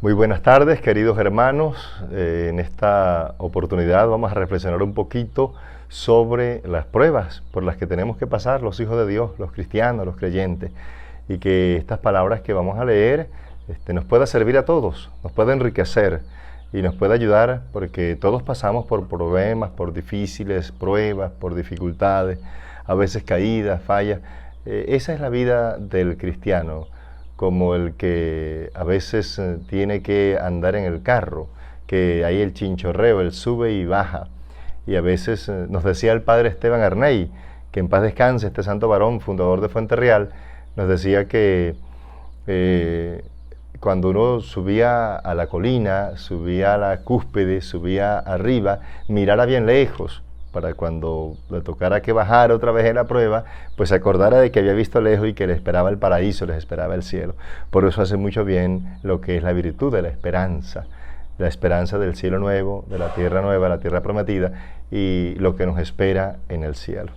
Muy buenas tardes, queridos hermanos. En esta oportunidad vamos a reflexionar un poquito sobre las pruebas por las que tenemos que pasar los hijos de Dios, los cristianos, los creyentes, y que estas palabras que vamos a leer nos pueda servir a todos, nos pueda enriquecer y nos pueda ayudar, porque todos pasamos por problemas, por difíciles pruebas, por dificultades, a veces caídas, fallas. Esa es la vida del cristiano, como el que a veces tiene que andar en el carro, que hay el chinchorreo, el sube y baja. Y a veces nos decía el padre Esteban Arney, que en paz descanse, este santo varón, fundador de Fuente Real, nos decía que cuando uno subía a la colina, subía a la cúspide, subía arriba, mirara bien lejos, para cuando le tocara que bajar otra vez en la prueba, pues se acordara de que había visto lejos y que le esperaba el paraíso, les esperaba el cielo. Por eso hace mucho bien lo que es la virtud de la esperanza del cielo nuevo, de la tierra nueva, la tierra prometida, y lo que nos espera en el cielo.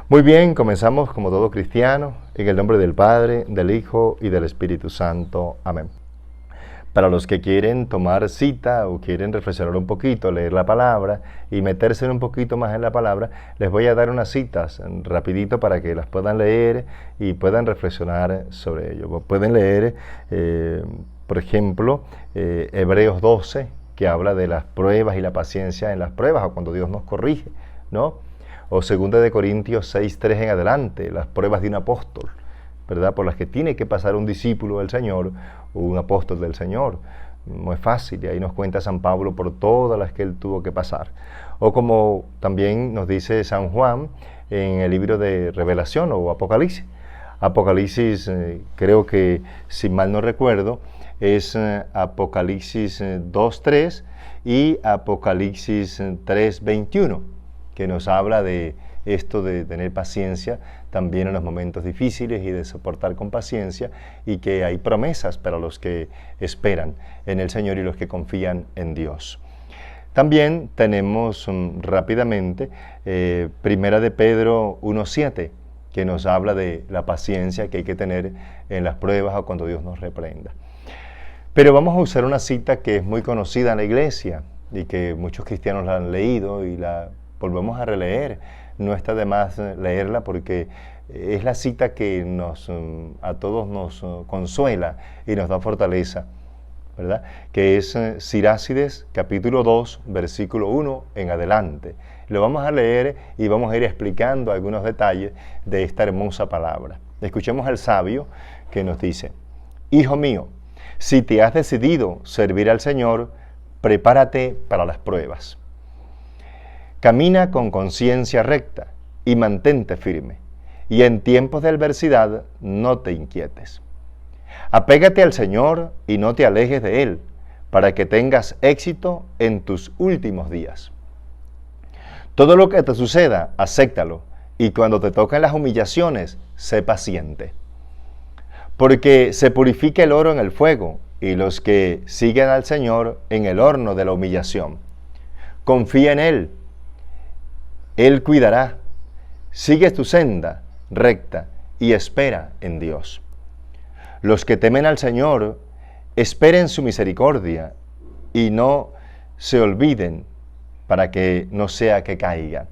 Muy bien, comenzamos como todo cristiano, en el nombre del Padre, del Hijo y del Espíritu Santo. Amén. Para los que quieren tomar cita o quieren reflexionar un poquito, leer la palabra y meterse un poquito más en la palabra, les voy a dar unas citas rapidito para que las puedan leer y puedan reflexionar sobre ello. Pueden leer, por ejemplo, Hebreos 12, que habla de las pruebas y la paciencia en las pruebas, o cuando Dios nos corrige, ¿no? O 2 Corintios 6:3 en adelante, las pruebas de un apóstol, ¿verdad?, por las que tiene que pasar un discípulo del Señor o un apóstol del Señor. No es fácil, y ahí nos cuenta San Pablo por todas las que él tuvo que pasar. O como también nos dice San Juan en el libro de Revelación o Apocalipsis. Apocalipsis, creo que, si mal no recuerdo, es Apocalipsis 2:3 y Apocalipsis 3:21, que nos habla de esto de tener paciencia también en los momentos difíciles y de soportar con paciencia, y que hay promesas para los que esperan en el Señor y los que confían en Dios. También tenemos rápidamente Primera de Pedro 1:7, que nos habla de la paciencia que hay que tener en las pruebas o cuando Dios nos reprenda. Pero vamos a usar una cita que es muy conocida en la iglesia y que muchos cristianos la han leído y la volvemos a releer. No está de más leerla, porque es la cita que a todos nos consuela y nos da fortaleza, ¿verdad? Que es Sirácides, capítulo 2, versículo 1 en adelante. Lo vamos a leer y vamos a ir explicando algunos detalles de esta hermosa palabra. Escuchemos al sabio que nos dice: Hijo mío, si te has decidido servir al Señor, prepárate para las pruebas. Camina con conciencia recta y mantente firme, y en tiempos de adversidad no te inquietes. Apégate al Señor y no te alejes de Él, para que tengas éxito en tus últimos días. Todo lo que te suceda, acéptalo, y cuando te toquen las humillaciones, sé paciente. Porque se purifica el oro en el fuego, y los que siguen al Señor en el horno de la humillación. Confía en Él. Él cuidará. Sigue tu senda recta y espera en Dios. Los que temen al Señor, esperen su misericordia y no se olviden, para que no sea que caigan.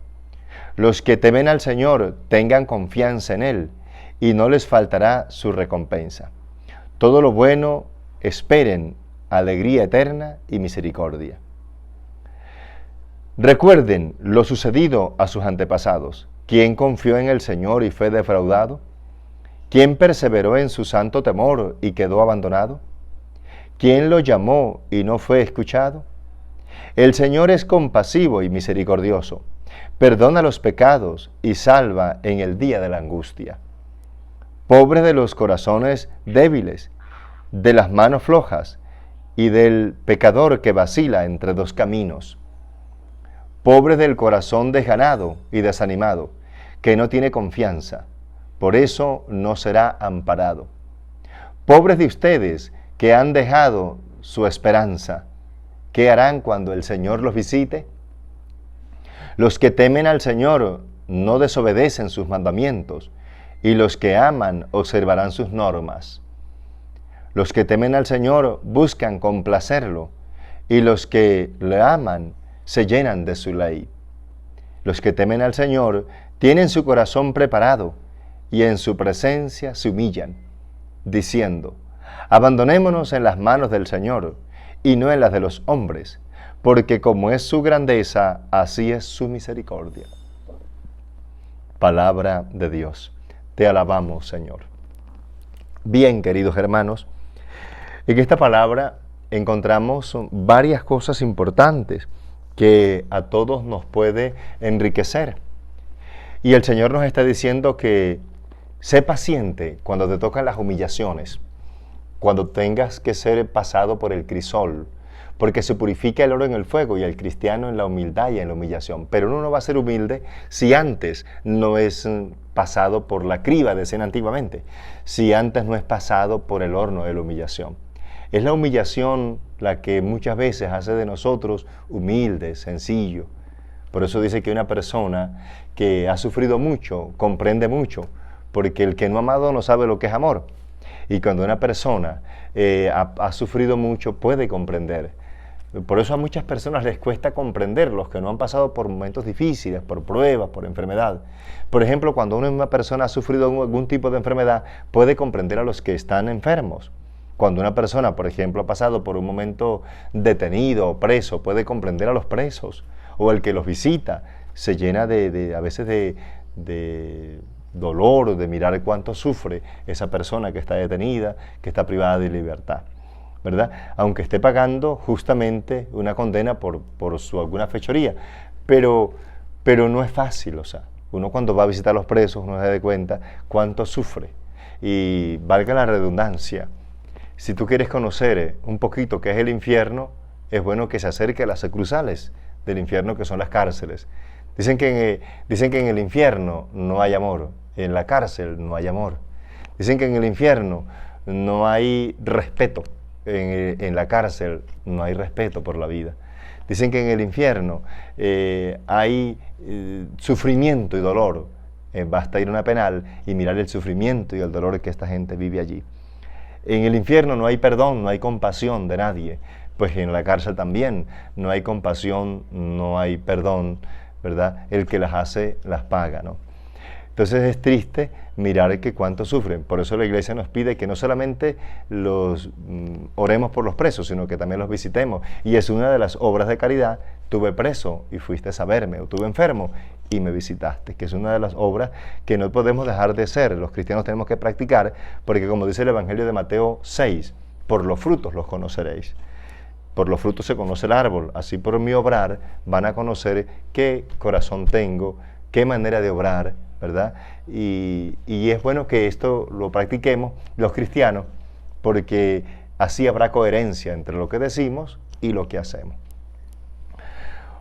Los que temen al Señor, tengan confianza en Él y no les faltará su recompensa. Todo lo bueno esperen, alegría eterna y misericordia. Recuerden lo sucedido a sus antepasados. ¿Quién confió en el Señor y fue defraudado? ¿Quién perseveró en su santo temor y quedó abandonado? ¿Quién lo llamó y no fue escuchado? El Señor es compasivo y misericordioso, perdona los pecados y salva en el día de la angustia. Pobres de los corazones débiles, de las manos flojas y del pecador que vacila entre dos caminos. Pobre del corazón desganado y desanimado, que no tiene confianza, por eso no será amparado. Pobres de ustedes que han dejado su esperanza, ¿qué harán cuando el Señor los visite? Los que temen al Señor no desobedecen sus mandamientos, y los que aman observarán sus normas. Los que temen al Señor buscan complacerlo, y los que le aman se llenan de su ley. Los que temen al Señor tienen su corazón preparado, y en su presencia se humillan, diciendo: abandonémonos en las manos del Señor, y no en las de los hombres, porque como es su grandeza, así es su misericordia. Palabra de Dios. Te alabamos, Señor. Bien, queridos hermanos, en esta palabra encontramos varias cosas importantes que a todos nos puede enriquecer. Y el Señor nos está diciendo que sé paciente cuando te tocan las humillaciones, cuando tengas que ser pasado por el crisol, porque se purifica el oro en el fuego y el cristiano en la humildad y en la humillación. Pero uno no va a ser humilde si antes no es pasado por la criba, decían antiguamente, si antes no es pasado por el horno de la humillación. Es la humillación la que muchas veces hace de nosotros humildes, sencillos. Por eso dice que una persona que ha sufrido mucho, comprende mucho, porque el que no ha amado no sabe lo que es amor. Y cuando una persona ha sufrido mucho, puede comprender. Por eso a muchas personas les cuesta comprender, los que no han pasado por momentos difíciles, por pruebas, por enfermedad. Por ejemplo, cuando una persona ha sufrido algún tipo de enfermedad, puede comprender a los que están enfermos. Cuando una persona, por ejemplo, ha pasado por un momento detenido o preso, puede comprender a los presos. O el que los visita se llena a veces de dolor, de mirar cuánto sufre esa persona que está detenida, que está privada de libertad, ¿verdad? Aunque esté pagando justamente una condena por su alguna fechoría, pero no es fácil, o sea, uno cuando va a visitar a los presos no se da cuenta cuánto sufre. Y valga la redundancia, si tú quieres conocer un poquito qué es el infierno, es bueno que se acerque a las sucursales del infierno, que son las cárceles. Dicen que en el infierno no hay amor, en la cárcel no hay amor. Dicen que en el infierno no hay respeto, en la cárcel no hay respeto por la vida. Dicen que en el infierno hay sufrimiento y dolor. Basta ir a una penal y mirar el sufrimiento y el dolor que esta gente vive allí. En el infierno no hay perdón, no hay compasión de nadie. Pues en la cárcel también no hay compasión, no hay perdón, ¿verdad? El que las hace, las paga, ¿no? Entonces es triste mirar que cuánto sufren. Por eso la Iglesia nos pide que no solamente oremos por los presos, sino que también los visitemos. Y es una de las obras de caridad. Tuve preso y fuiste a verme, o tuve enfermo y me visitaste, que es una de las obras que no podemos dejar de ser. Los cristianos tenemos que practicar, porque como dice el Evangelio de Mateo 6, por los frutos los conoceréis. Por los frutos se conoce el árbol, así por mi obrar van a conocer qué corazón tengo, qué manera de obrar, ¿verdad? Y es bueno que esto lo practiquemos los cristianos, porque así habrá coherencia entre lo que decimos y lo que hacemos.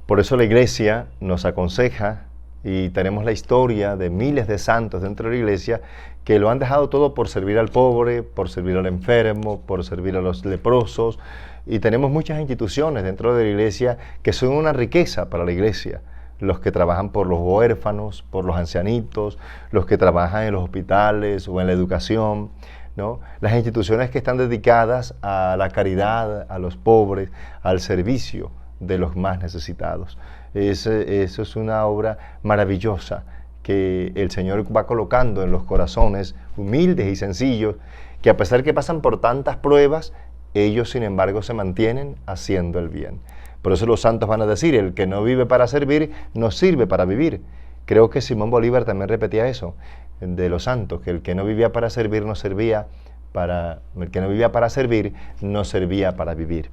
Por eso la Iglesia nos aconseja, y tenemos la historia de miles de santos dentro de la Iglesia que lo han dejado todo por servir al pobre, por servir al enfermo, por servir a los leprosos, y tenemos muchas instituciones dentro de la Iglesia que son una riqueza para la Iglesia. Los que trabajan por los huérfanos, por los ancianitos, los que trabajan en los hospitales o en la educación, ¿no? Las instituciones que están dedicadas a la caridad, a los pobres, al servicio de los más necesitados. Eso es una obra maravillosa que el Señor va colocando en los corazones humildes y sencillos, que a pesar que pasan por tantas pruebas, ellos sin embargo se mantienen haciendo el bien. Por eso los santos van a decir: el que no vive para servir, no sirve para vivir. Creo que Simón Bolívar también repetía eso de los santos, que el que no vivía para servir no servía para, el que no vivía para servir no servía para vivir.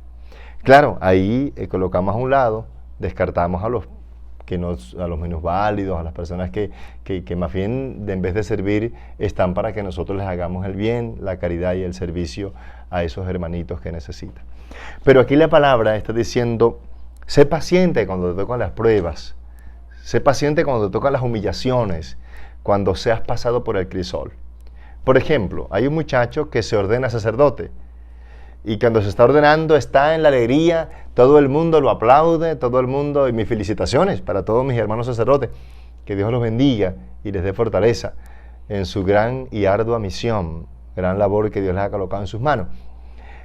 Claro, ahí colocamos a un lado, descartamos a los minusválidos, a las personas que más bien en vez de servir están para que nosotros les hagamos el bien, la caridad y el servicio a esos hermanitos que necesitan. Pero aquí la palabra está diciendo: sé paciente cuando te tocan las pruebas, sé paciente cuando te tocan las humillaciones, cuando seas pasado por el crisol. Por ejemplo, hay un muchacho que se ordena sacerdote, y cuando se está ordenando está en la alegría, todo el mundo lo aplaude, todo el mundo, y mis felicitaciones para todos mis hermanos sacerdotes, que Dios los bendiga y les dé fortaleza en su gran y ardua misión, gran labor que Dios les ha colocado en sus manos.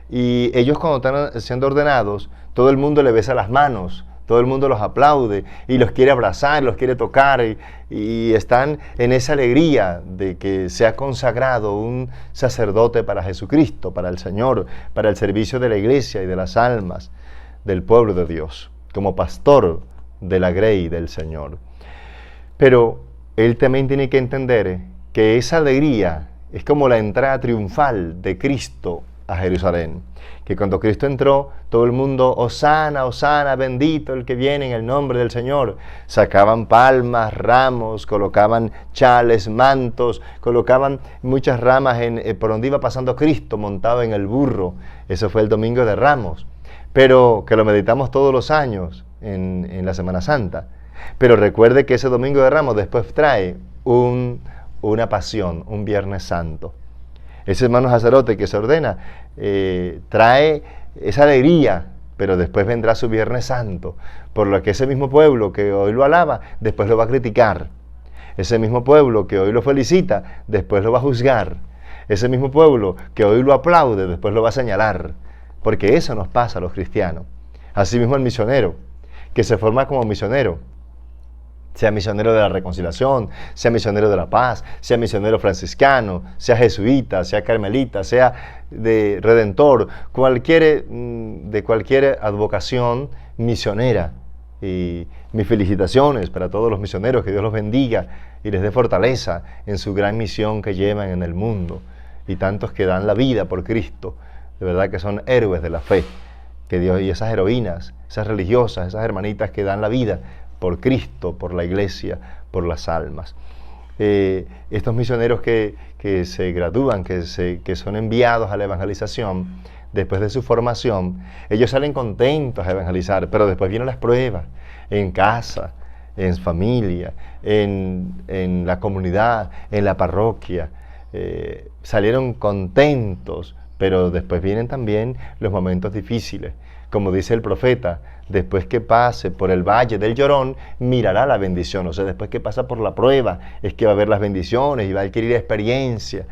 Y ellos cuando están siendo ordenados, todo el mundo le besa las manos, todo el mundo los aplaude y los quiere abrazar, los quiere tocar y están en esa alegría de que se ha consagrado un sacerdote para Jesucristo, para el Señor, para el servicio de la iglesia y de las almas del pueblo de Dios, como pastor de la grey del Señor. Pero él también tiene que entender que esa alegría es como la entrada triunfal de Cristo a Jerusalén. Que cuando Cristo entró, todo el mundo, Hosana, Hosana, bendito el que viene en el nombre del Señor. Sacaban palmas, ramos, colocaban chales, mantos, colocaban muchas ramas por donde iba pasando Cristo montado en el burro. Eso fue el Domingo de Ramos, pero que lo meditamos todos los años en la Semana Santa. Pero recuerde que ese Domingo de Ramos después trae una pasión, un Viernes Santo. Ese hermano sacerdote que se ordena trae esa alegría, pero después vendrá su Viernes Santo, por lo que ese mismo pueblo que hoy lo alaba, después lo va a criticar. Ese mismo pueblo que hoy lo felicita, después lo va a juzgar. Ese mismo pueblo que hoy lo aplaude, después lo va a señalar. Porque eso nos pasa a los cristianos. Asimismo el misionero, que se forma como misionero, sea misionero de la reconciliación, sea misionero de la paz, sea misionero franciscano, sea jesuita, sea carmelita, sea de redentor, de cualquier advocación misionera. Y mis felicitaciones para todos los misioneros, que Dios los bendiga y les dé fortaleza en su gran misión que llevan en el mundo. Y tantos que dan la vida por Cristo, de verdad que son héroes de la fe. Que Dios, y esas heroínas, esas religiosas, esas hermanitas que dan la vida por Cristo, por la iglesia, por las almas. Estos misioneros que se gradúan, que son enviados a la evangelización, después de su formación, ellos salen contentos a evangelizar, pero después vienen las pruebas, en casa, en familia, en la comunidad, en la parroquia. Salieron contentos, pero después vienen también los momentos difíciles. Como dice el profeta, después que pase por el valle del Llorón, mirará la bendición. O sea, después que pasa por la prueba, es que va a ver las bendiciones y va a adquirir experiencia.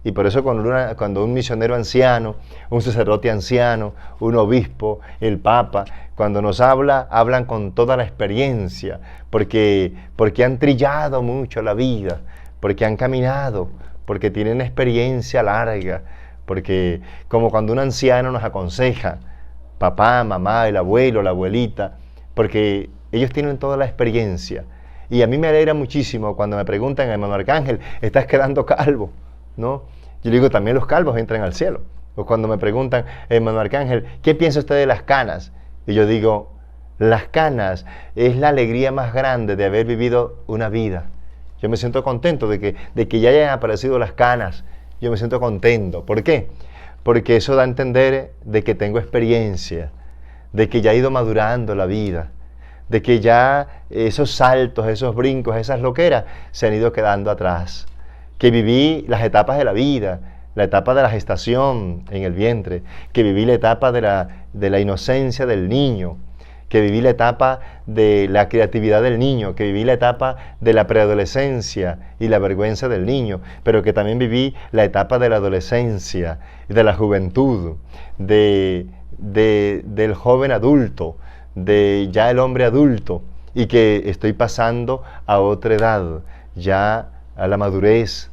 Y por eso cuando un misionero anciano, un sacerdote anciano, un obispo, el papa, cuando nos hablan con toda la experiencia, porque han trillado mucho la vida, porque han caminado, porque tienen experiencia larga, porque como cuando un anciano nos aconseja, papá, mamá, el abuelo, la abuelita, porque ellos tienen toda la experiencia. Y a mí me alegra muchísimo cuando me preguntan, hermano Arcángel, ¿estás quedando calvo? ¿No? Yo digo, también los calvos entran al cielo. O cuando me preguntan, hermano Arcángel, ¿qué piensa usted de las canas? Y yo digo, las canas es la alegría más grande de haber vivido una vida. Yo me siento contento de que ya hayan aparecido las canas. Yo me siento contento. ¿Por qué? Porque eso da a entender de que tengo experiencia, de que ya he ido madurando la vida, de que ya esos saltos, esos brincos, esas loqueras se han ido quedando atrás, que viví las etapas de la vida, la etapa de la gestación en el vientre, que viví la etapa de la inocencia del niño, que viví la etapa de la creatividad del niño, que viví la etapa de la preadolescencia y la vergüenza del niño, pero que también viví la etapa de la adolescencia y de la juventud, del joven adulto, de ya el hombre adulto, y que estoy pasando a otra edad, ya a la madurez,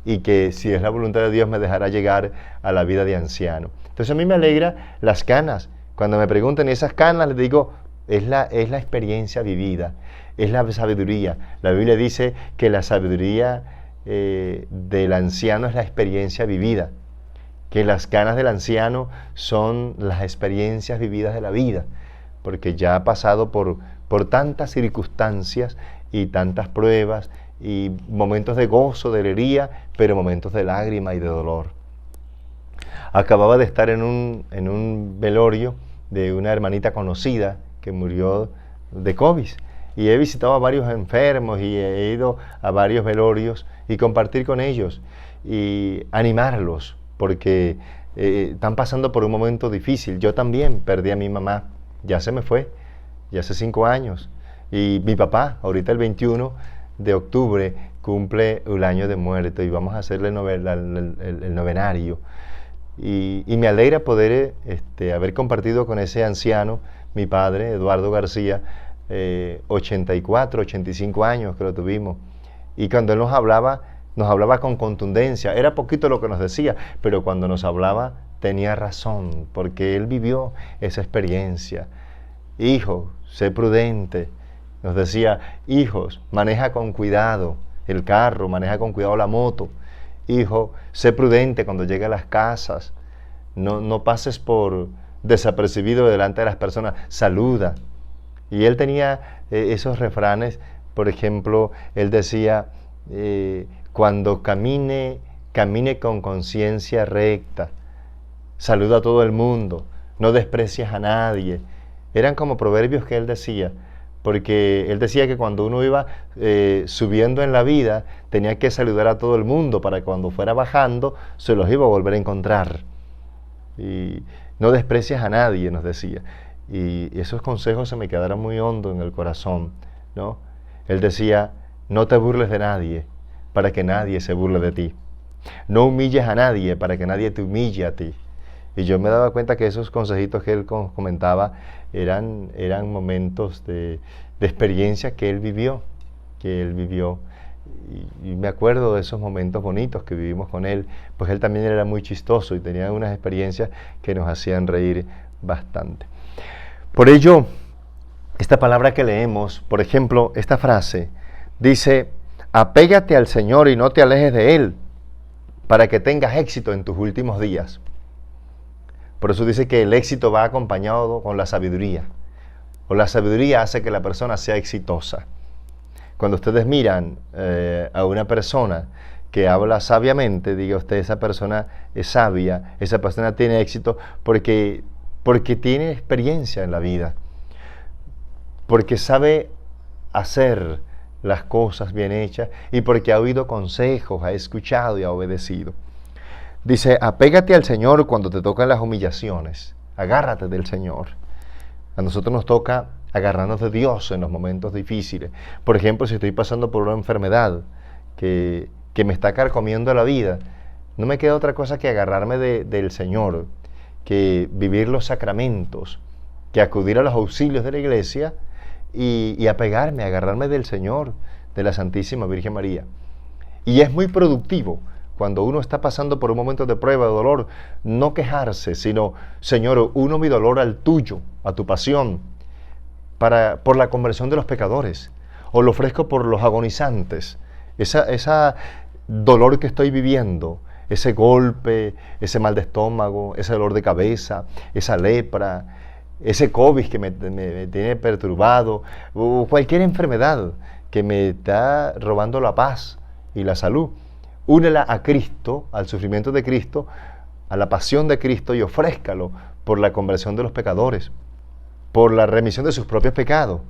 y que si es la voluntad de Dios me dejará llegar a la vida de anciano. Entonces a mí me alegra las canas. Cuando me preguntan esas canas, les digo, es la experiencia vivida, es la sabiduría. La Biblia dice que la sabiduría del anciano es la experiencia vivida, que las canas del anciano son las experiencias vividas de la vida, porque ya ha pasado por tantas circunstancias y tantas pruebas y momentos de gozo, de alegría, pero momentos de lágrima y de dolor. Acababa de estar en un velorio de una hermanita conocida que murió de COVID. Y he visitado a varios enfermos y he ido a varios velorios y compartir con ellos y animarlos, porque están pasando por un momento difícil. Yo también perdí a mi mamá, ya se me fue, ya hace 5 años. Y mi papá, ahorita el 21 de octubre, cumple el año de muerto y vamos a hacerle el novenario. Y me alegra poder haber compartido con ese anciano, mi padre, Eduardo García, 84, 85 años que lo tuvimos. Y cuando él nos hablaba con contundencia. Era poquito lo que nos decía, pero cuando nos hablaba tenía razón, porque él vivió esa experiencia. Hijo, sé prudente. Nos decía, hijos, maneja con cuidado el carro, maneja con cuidado la moto. Hijo, sé prudente cuando llegue a las casas. No pases por desapercibido delante de las personas. Saluda. Y él tenía esos refranes. Por ejemplo, él decía, cuando camine con conciencia recta. Saluda a todo el mundo. No desprecies a nadie. Eran como proverbios que él decía. Porque él decía que cuando uno iba subiendo en la vida, tenía que saludar a todo el mundo para que cuando fuera bajando, se los iba a volver a encontrar. Y no desprecias a nadie, nos decía. Y esos consejos se me quedaron muy hondo en el corazón, ¿no? Él decía, no te burles de nadie, para que nadie se burle de ti. No humilles a nadie, para que nadie te humille a ti. Y yo me daba cuenta que esos consejitos que él comentaba eran momentos de experiencia que él vivió. Y me acuerdo de esos momentos bonitos que vivimos con él, pues él también era muy chistoso y tenía unas experiencias que nos hacían reír bastante. Por ello, esta palabra que leemos, por ejemplo, esta frase, dice, apégate al Señor y no te alejes de Él, para que tengas éxito en tus últimos días. Por eso dice que el éxito va acompañado con la sabiduría, o la sabiduría hace que la persona sea exitosa. Cuando ustedes miran a una persona que habla sabiamente, diga usted, esa persona es sabia, esa persona tiene éxito porque tiene experiencia en la vida, porque sabe hacer las cosas bien hechas y porque ha oído consejos, ha escuchado y ha obedecido. Dice, apégate al Señor cuando te tocan las humillaciones, agárrate del Señor. A nosotros nos toca agarrarnos de Dios en los momentos difíciles. Por ejemplo, si estoy pasando por una enfermedad que me está carcomiendo la vida, no me queda otra cosa que agarrarme del Señor, que vivir los sacramentos, que acudir a los auxilios de la iglesia y apegarme, agarrarme del Señor, de la Santísima Virgen María. Y es muy productivo cuando uno está pasando por un momento de prueba, de dolor, no quejarse, sino, Señor, uno mi dolor al tuyo, a tu pasión, por la conversión de los pecadores, o lo ofrezco por los agonizantes. Esa dolor que estoy viviendo, ese golpe, ese mal de estómago, ese dolor de cabeza, esa lepra, ese COVID que me tiene perturbado, o cualquier enfermedad que me está robando la paz y la salud. Únela a Cristo, al sufrimiento de Cristo, a la pasión de Cristo y ofrézcalo por la conversión de los pecadores, por la remisión de sus propios pecados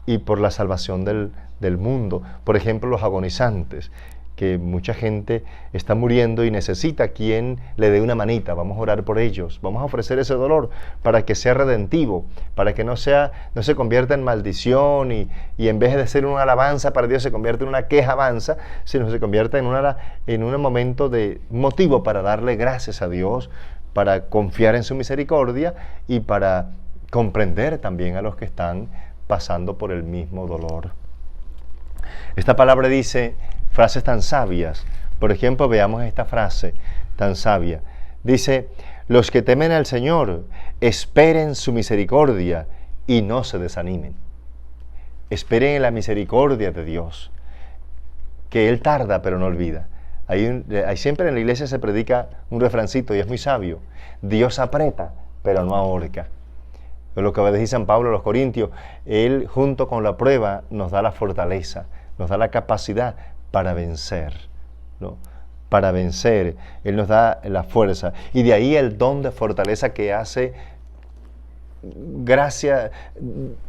y por la salvación del mundo. Por ejemplo, los agonizantes, que mucha gente está muriendo y necesita quien le dé una manita. Vamos a orar por ellos, vamos a ofrecer ese dolor para que sea redentivo, para que no se convierta en maldición y en vez de ser una alabanza para Dios se convierta en una quejabanza, sino se convierta en un momento de motivo para darle gracias a Dios, para confiar en su misericordia y para comprender también a los que están pasando por el mismo dolor. Esta palabra dice frases tan sabias. Por ejemplo, veamos esta frase tan sabia. Dice, los que temen al Señor, esperen su misericordia y no se desanimen. Esperen en la misericordia de Dios, que Él tarda pero no olvida. Siempre en la iglesia se predica un refrancito y es muy sabio. Dios aprieta pero no ahorca. Es lo que va a decir San Pablo a los Corintios. Él, junto con la prueba, nos da la fortaleza, nos da la capacidad para vencer, ¿no? Para vencer. Él nos da la fuerza. Y de ahí el don de fortaleza que hace gracia,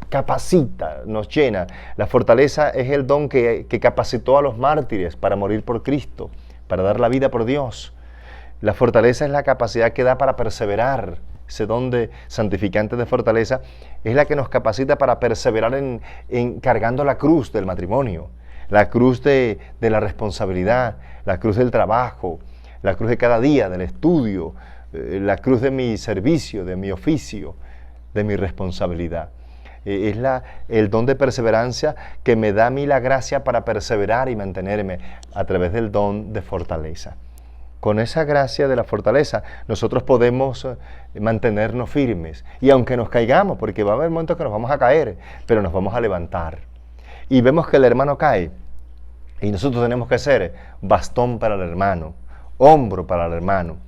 capacita, nos llena. La fortaleza es el don que capacitó a los mártires para morir por Cristo, para dar la vida por Dios. La fortaleza es la capacidad que da para perseverar. Ese don de santificante de fortaleza es la que nos capacita para perseverar en cargando la cruz del matrimonio, la cruz de la responsabilidad, la cruz del trabajo, la cruz de cada día, del estudio, la cruz de mi servicio, de mi oficio, de mi responsabilidad. Es el don de perseverancia que me da a mí la gracia para perseverar y mantenerme a través del don de fortaleza. Con esa gracia de la fortaleza nosotros podemos mantenernos firmes. Y aunque nos caigamos, porque va a haber momentos que nos vamos a caer, pero nos vamos a levantar. Y vemos que el hermano cae. Y nosotros tenemos que ser bastón para el hermano, hombro para el hermano.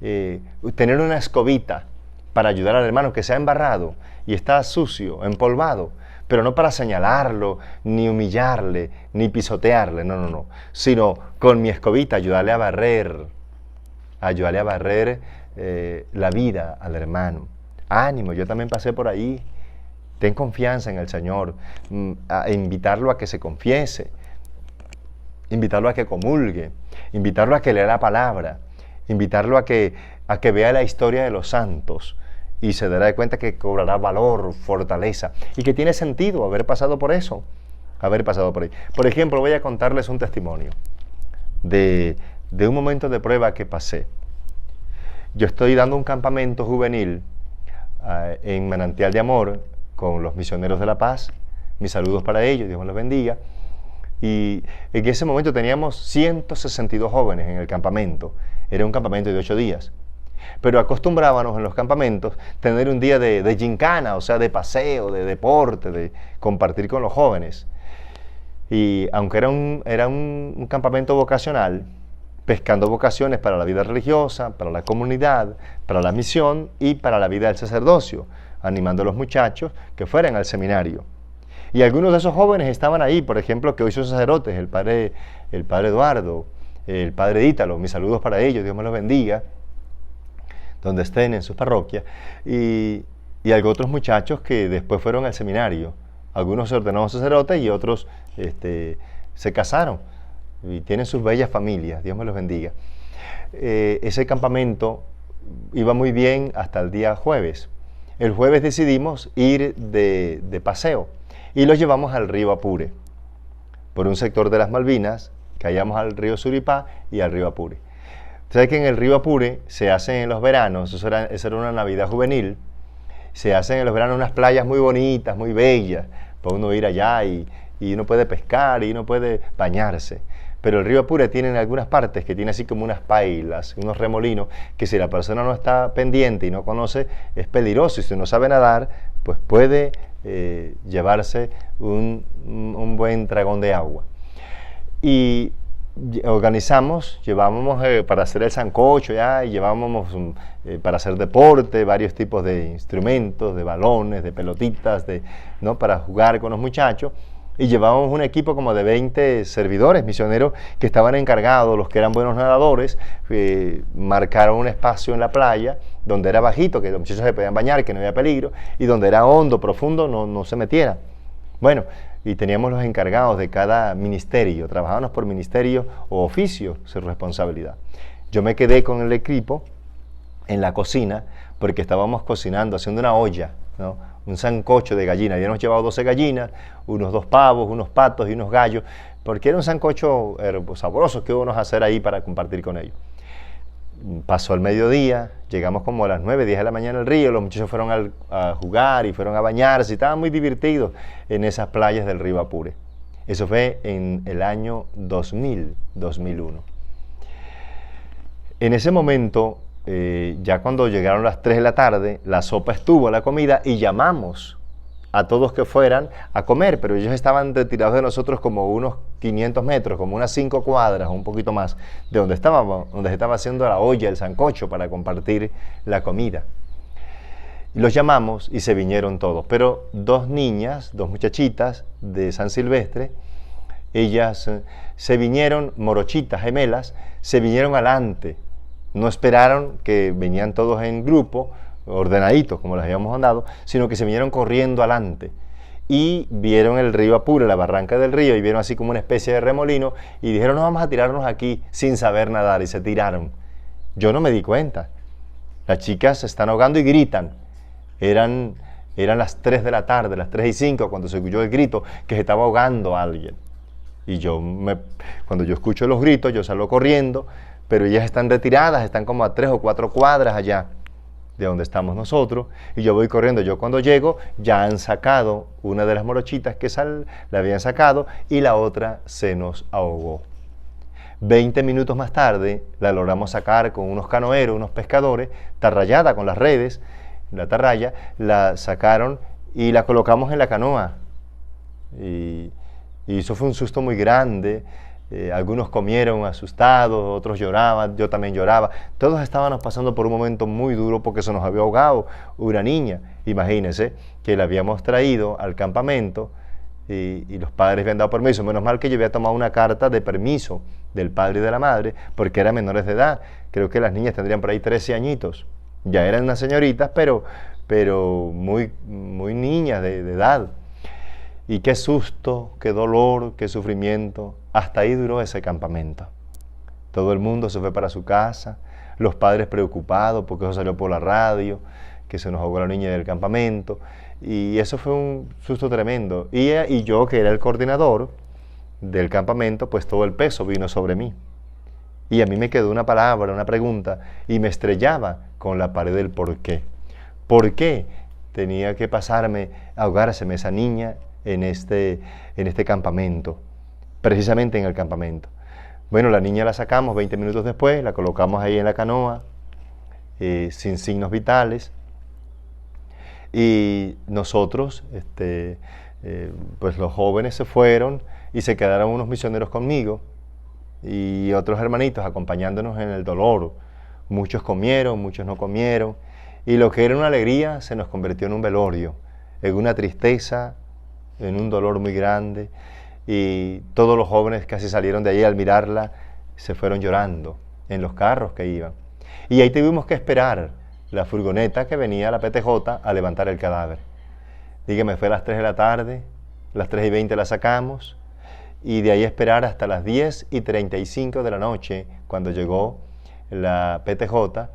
Tener una escobita para ayudar al hermano que se ha embarrado y está sucio, empolvado, pero no para señalarlo, ni humillarle, ni pisotearle, no, sino con mi escobita ayudarle a barrer la vida al hermano. Ánimo, yo también pasé por ahí. Ten confianza en el Señor, a invitarlo a que se confiese, invitarlo a que comulgue, invitarlo a que lea la palabra, invitarlo a que vea la historia de los santos y se dará cuenta que cobrará valor, fortaleza y que tiene sentido haber pasado por eso, haber pasado por ahí. Por ejemplo, voy a contarles un testimonio de un momento de prueba que pasé. Yo estoy dando un campamento juvenil en Manantial de Amor con los misioneros de la paz. Mis saludos para ellos, Dios los bendiga. Y en ese momento teníamos 162 jóvenes en el campamento. Era un campamento de 8 días. Pero acostumbrábamos en los campamentos tener un día de gincana, o sea, de paseo, de deporte, de compartir con los jóvenes. Y aunque era un campamento vocacional, pescando vocaciones para la vida religiosa, para la comunidad, para la misión y para la vida del sacerdocio, animando a los muchachos que fueran al seminario. Y algunos de esos jóvenes estaban ahí, por ejemplo, que hoy son sacerdotes, el padre Eduardo, el padre Ítalo, mis saludos para ellos, Dios me los bendiga, donde estén en sus parroquias, y otros muchachos que después fueron al seminario. Algunos se ordenaron sacerdotes y otros se casaron y tienen sus bellas familias, Dios me los bendiga. Ese campamento iba muy bien hasta el día jueves. El jueves decidimos ir de paseo y los llevamos al río Apure, por un sector de las Malvinas, caíamos al río Suripá y al río Apure. ¿Sabes que en el río Apure se hacen en los veranos, eso era una Navidad juvenil, se hacen en los veranos unas playas muy bonitas, muy bellas, para uno ir allá y uno puede pescar y uno puede bañarse? Pero el río Apure tiene en algunas partes que tiene así como unas pailas, unos remolinos, que si la persona no está pendiente y no conoce, es peligroso. Y si no sabe nadar, pues puede llevarse un buen tragón de agua. Y llevábamos para hacer el sancocho ya, y llevábamos para hacer deporte, varios tipos de instrumentos, de balones, de pelotitas, ¿no? Para jugar con los muchachos. Y llevábamos un equipo como de 20 servidores misioneros que estaban encargados, los que eran buenos nadadores, marcaron un espacio en la playa donde era bajito, que los muchachos se podían bañar, que no había peligro, y donde era hondo, profundo, no se metiera. Bueno, y teníamos los encargados de cada ministerio, trabajábamos por ministerio o oficio, su responsabilidad. Yo me quedé con el equipo en la cocina porque estábamos cocinando, haciendo una olla, ¿no? Un sancocho de gallina. Habíamos llevado 12 gallinas, unos 2 pavos, unos patos y unos gallos, porque era un sancocho sabroso que íbamos a hacer ahí para compartir con ellos. Pasó el mediodía, llegamos como a las 9, 10 de la mañana al río, los muchachos fueron a jugar y fueron a bañarse y estaban muy divertidos en esas playas del río Apure. Eso fue en el año 2001. En ese momento, ya cuando llegaron las 3 de la tarde, la sopa estuvo, la comida, y llamamos a todos que fueran a comer, pero ellos estaban retirados de nosotros como unos 500 metros, como unas 5 cuadras o un poquito más de donde estábamos, donde se estaba haciendo la olla, el sancocho, para compartir la comida. Y los llamamos y se vinieron todos, pero 2 niñas, 2 muchachitas de San Silvestre, ellas se vinieron, morochitas, gemelas, se vinieron adelante. No esperaron que venían todos en grupo, ordenaditos como les habíamos andado, sino que se vinieron corriendo adelante y vieron el río Apure, la barranca del río, y vieron así como una especie de remolino y dijeron: no, vamos a tirarnos aquí, sin saber nadar, y se tiraron. Yo no me di cuenta. Las chicas se están ahogando y gritan. Eran las 3 de la tarde, las 3:05, cuando se escuchó el grito que se estaba ahogando a alguien. Y cuando yo escucho los gritos, yo salgo corriendo, pero ellas están retiradas, están como a 3 o 4 cuadras allá de donde estamos nosotros, y yo voy corriendo. Yo cuando llego ya han sacado una de las morochitas que la habían sacado y la otra se nos ahogó. 20 minutos más tarde la logramos sacar con unos canoeros, unos pescadores, tarrayada con las redes, la tarraya, la sacaron y la colocamos en la canoa. Y eso fue un susto muy grande. Algunos comieron asustados, otros lloraban, yo también lloraba. Todos estábamos pasando por un momento muy duro porque se nos había ahogado una niña. Imagínense que la habíamos traído al campamento y los padres habían dado permiso. Menos mal que yo había tomado una carta de permiso del padre y de la madre porque eran menores de edad. Creo que las niñas tendrían por ahí 13 añitos. Ya eran unas señoritas, pero muy, muy niñas de edad. Y qué susto, qué dolor, qué sufrimiento. Hasta ahí duró ese campamento. Todo el mundo se fue para su casa, los padres preocupados porque eso salió por la radio, que se nos ahogó la niña del campamento. Y eso fue un susto tremendo. Y yo, que era el coordinador del campamento, pues todo el peso vino sobre mí. Y a mí me quedó una palabra, una pregunta, y me estrellaba con la pared del por qué. ¿Por qué tenía que ahogárseme esa niña en este campamento? Precisamente en el campamento. Bueno, la niña la sacamos 20 minutos después, la colocamos ahí en la canoa, sin signos vitales. Y nosotros, pues los jóvenes se fueron y se quedaron unos misioneros conmigo y otros hermanitos acompañándonos en el dolor. Muchos comieron, muchos no comieron. Y lo que era una alegría se nos convirtió en un velorio, en una tristeza, en un dolor muy grande. Y todos los jóvenes casi salieron de ahí al mirarla, se fueron llorando en los carros que iban. Y ahí tuvimos que esperar la furgoneta que venía a la PTJ a levantar el cadáver. Dígame, fue a las 3 de la tarde, las 3:20 la sacamos, y de ahí esperar hasta las 10:35 de la noche, cuando llegó la PTJ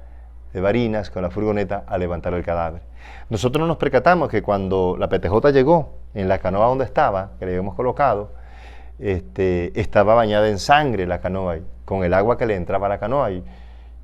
de Barinas con la furgoneta a levantar el cadáver. Nosotros no nos percatamos que cuando la PTJ llegó en la canoa donde estaba, que le habíamos colocado, estaba bañada en sangre la canoa, con el agua que le entraba a la canoa.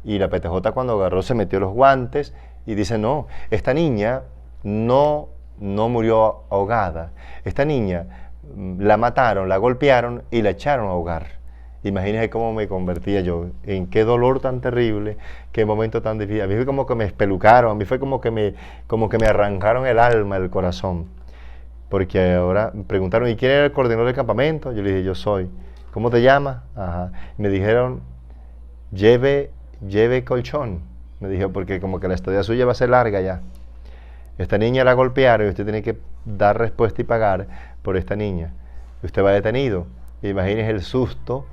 Y la PTJ cuando agarró se metió los guantes y dice, no, esta niña no murió ahogada. Esta niña la mataron, la golpearon y la echaron a ahogar. Imagínense cómo me convertía yo, en qué dolor tan terrible, qué momento tan difícil. A mí fue como que me espelucaron, a mí fue como que me arrancaron el alma, el corazón. Porque ahora me preguntaron, ¿y quién era el coordinador del campamento? Yo le dije, yo soy. ¿Cómo te llamas? Ajá. Me dijeron, lleve colchón. Me dijo, porque como que la historia suya va a ser larga ya. Esta niña la golpearon y usted tiene que dar respuesta y pagar por esta niña. Usted va detenido. Imagínese el susto,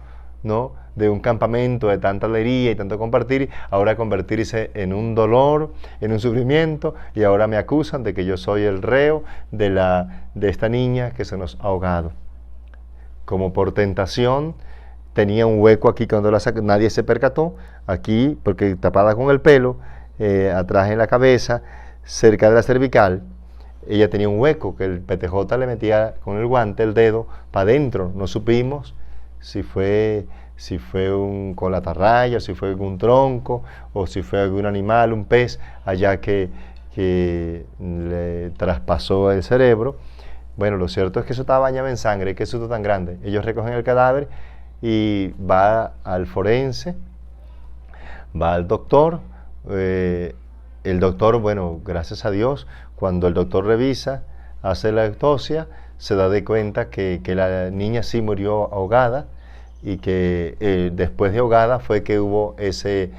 ¿no?, de un campamento de tanta alegría y tanto compartir, ahora convertirse en un dolor, en un sufrimiento, y ahora me acusan de que yo soy el reo de esta niña que se nos ha ahogado. Como por tentación, tenía un hueco aquí cuando la sacó, nadie se percató, aquí, porque tapada con el pelo, atrás en la cabeza, cerca de la cervical, ella tenía un hueco que el PTJ le metía con el guante el dedo para adentro. No supimos si fue con la atarraya, si fue algún tronco, o si fue algún animal, un pez, allá que le traspasó el cerebro. Bueno, lo cierto es que eso estaba bañado en sangre. Qué susto tan grande. Ellos recogen el cadáver y va al forense, va al doctor. El doctor, bueno, gracias a Dios, cuando el doctor revisa, hace la autopsia, se da de cuenta que la niña sí murió ahogada, y que después de ahogada fue que hubo ese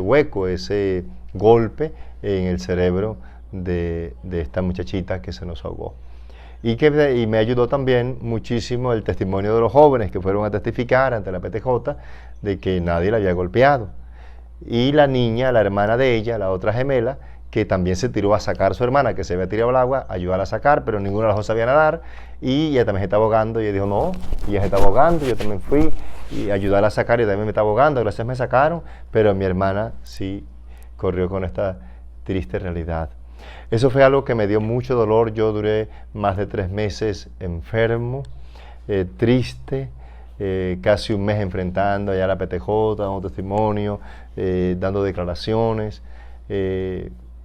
hueco, ese golpe en el cerebro de esta muchachita que se nos ahogó. Y me ayudó también muchísimo el testimonio de los jóvenes que fueron a testificar ante la PTJ de que nadie la había golpeado. Y la niña, la hermana de ella, la otra gemela, que también se tiró a sacar a su hermana, que se había tirado al agua, ayudarla a sacar, pero ninguna de las dos sabía nadar, y ella también se estaba ahogando, y ella dijo, no, ella se estaba ahogando, yo también fui, y ayudarla a sacar, y también me estaba ahogando, gracias me sacaron, pero mi hermana sí corrió con esta triste realidad. Eso fue algo que me dio mucho dolor. Yo duré más de 3 meses enfermo, triste, casi un mes enfrentando allá a la PTJ, dando testimonio, dando declaraciones.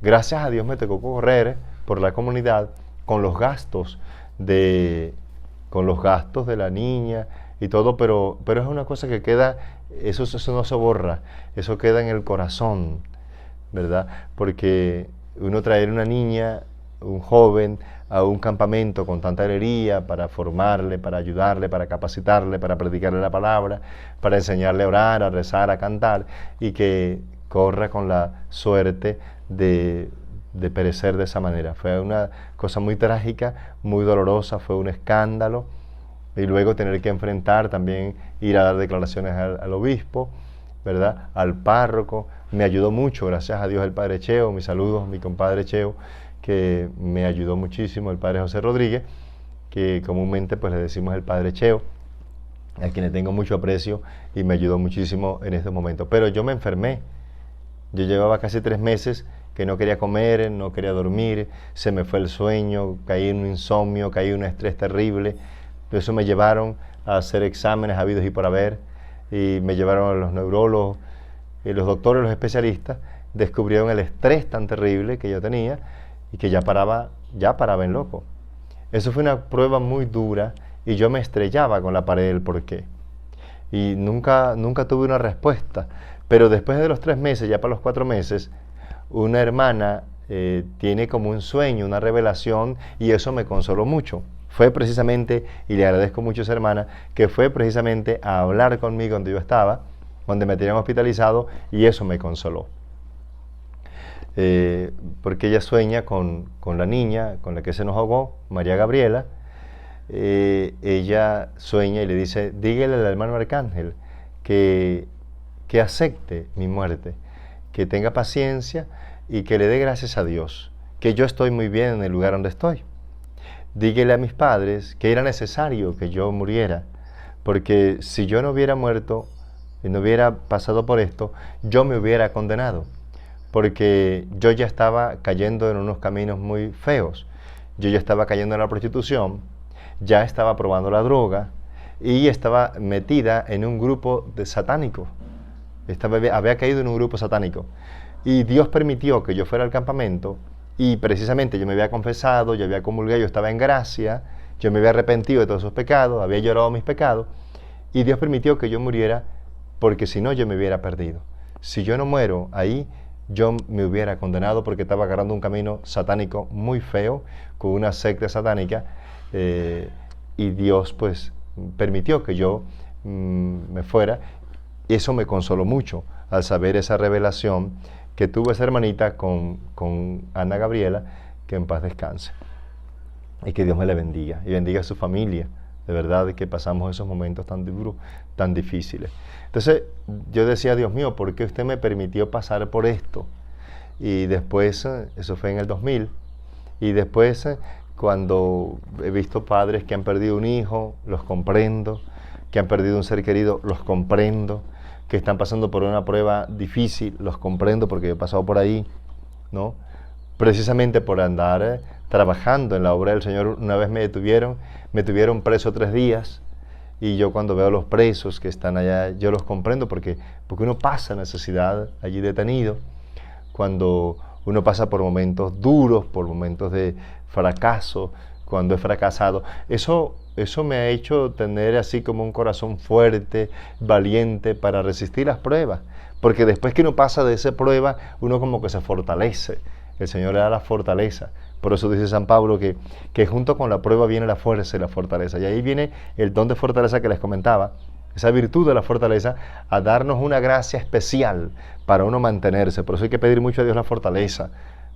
Gracias a Dios me tocó correr por la comunidad con los gastos de la niña y todo, pero es una cosa que queda, eso no se borra, eso queda en el corazón, ¿verdad? Porque uno traer una niña, un joven, a un campamento con tanta alegría para formarle, para ayudarle, para capacitarle, para predicarle la palabra, para enseñarle a orar, a rezar, a cantar, y que corra con la suerte de perecer de esa manera. Fue una cosa muy trágica, muy dolorosa, fue un escándalo, y luego tener que enfrentar también, ir a dar declaraciones al obispo, ¿verdad? Al párroco. Me ayudó mucho, gracias a Dios, el padre Cheo. Mis saludos, mi compadre Cheo, que me ayudó muchísimo, el padre José Rodríguez, que comúnmente pues le decimos el padre Cheo, a quien le tengo mucho aprecio y me ayudó muchísimo en este momento. Pero yo me enfermé. Yo llevaba casi 3 meses que no quería comer, no quería dormir, se me fue el sueño, caí en un insomnio, caí en un estrés terrible. Por eso me llevaron a hacer exámenes habidos y por haber, y me llevaron a los neurólogos, y los doctores, los especialistas, descubrieron el estrés tan terrible que yo tenía y que ya paraba en loco. Eso fue una prueba muy dura y yo me estrellaba con la pared del porqué. Y nunca tuve una respuesta. Pero después de los 3 meses, ya para los 4 meses, una hermana tiene como un sueño, una revelación, y eso me consoló mucho. Fue precisamente, y le agradezco mucho a esa hermana, que fue precisamente a hablar conmigo donde yo estaba, donde me tenían hospitalizado, y eso me consoló. Porque ella sueña con la niña, con la que se nos ahogó, María Gabriela. Ella sueña y le dice: dígale al hermano Arcángel que acepte mi muerte, que tenga paciencia y que le dé gracias a Dios, que yo estoy muy bien en el lugar donde estoy. Dígale a mis padres que era necesario que yo muriera, porque si yo no hubiera muerto y no hubiera pasado por esto, yo me hubiera condenado, porque yo ya estaba cayendo en unos caminos muy feos. Yo ya estaba cayendo en la prostitución, ya estaba probando la droga y estaba metida en un grupo satánico. Había caído en un grupo satánico. Y Dios permitió que yo fuera al campamento, y precisamente yo me había confesado, yo había comulgado, yo estaba en gracia, yo me había arrepentido de todos esos pecados, había llorado mis pecados, y Dios permitió que yo muriera, porque si no yo me hubiera perdido. Si yo no muero ahí, yo me hubiera condenado, porque estaba agarrando un camino satánico muy feo, con una secta satánica, y Dios pues permitió que yo me fuera. Y eso me consoló mucho al saber esa revelación que tuvo esa hermanita con Ana Gabriela, que en paz descanse. Y que Dios me le bendiga y bendiga a su familia. De verdad que pasamos esos momentos tan duros, tan difíciles. Entonces yo decía: Dios mío, ¿por qué usted me permitió pasar por esto? Y después, eso fue en el 2000, y después cuando he visto padres que han perdido un hijo, los comprendo, que han perdido un ser querido, los comprendo, que están pasando por una prueba difícil, los comprendo, porque he pasado por ahí, ¿no? Precisamente por andar trabajando en la obra del Señor. Una vez me tuvieron preso 3 días, y yo cuando veo a los presos que están allá, yo los comprendo, porque uno pasa necesidad allí detenido, cuando uno pasa por momentos duros, por momentos de fracaso, cuando es fracasado. Eso me ha hecho tener así como un corazón fuerte, valiente, para resistir las pruebas. Porque después que uno pasa de esa prueba, uno como que se fortalece. El Señor le da la fortaleza. Por eso dice San Pablo que junto con la prueba viene la fuerza y la fortaleza. Y ahí viene el don de fortaleza que les comentaba, esa virtud de la fortaleza, a darnos una gracia especial para uno mantenerse. Por eso hay que pedir mucho a Dios la fortaleza,